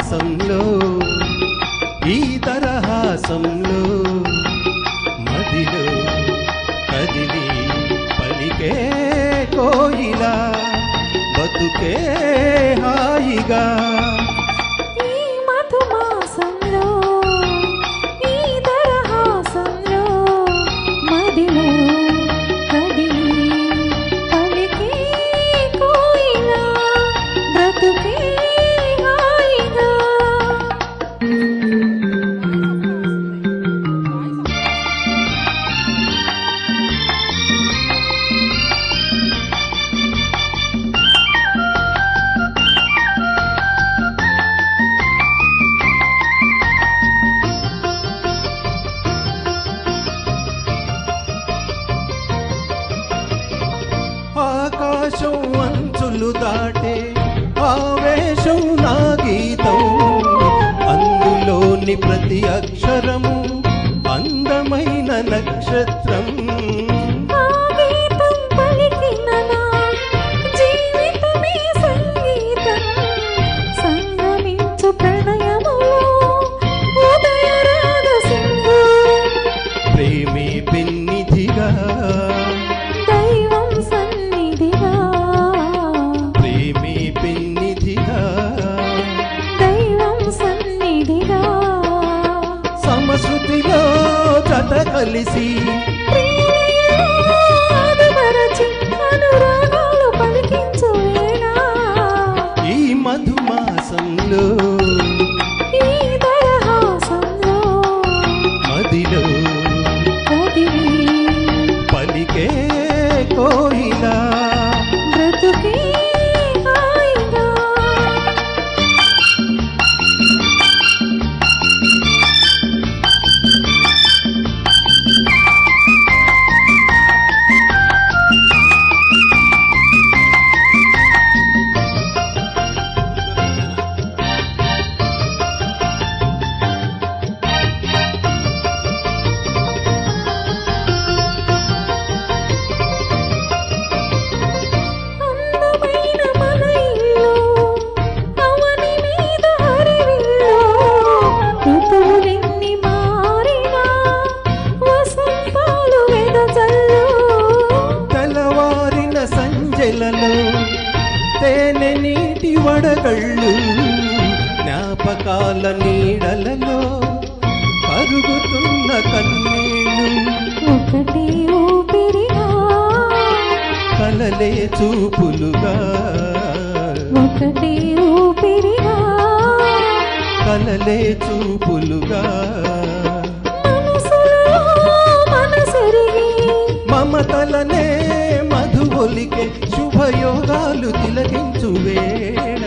మధుమాసంలో ఈ తరహాసంలో మదిలో కదిలి పలికే కోయిలా బతుకే హాయిగా ఆకాశం అంచులు దాటే ఆవేశం నా గీతం అందులోని ప్రతి అక్షరము అందమైన నక్షత్రం ప్రేమే పెన్నిధిగా సమశృతిలో జత కలిసి ఈ మధుమాసంలో మదిలో పలికే కోయిలా తేనె నీటి వడగళ్ళు జ్ఞాపకాల నీడలలో కరుగుతున్న కన్నీళ్ళు ఒకటి ఊపిరిగా కలలే చూపులుగా ఒకటి ఊపిరిగా కలలే చూపులుగా మమతలనే మధువొలికే శుభయోగాలు తిలకించు వేళ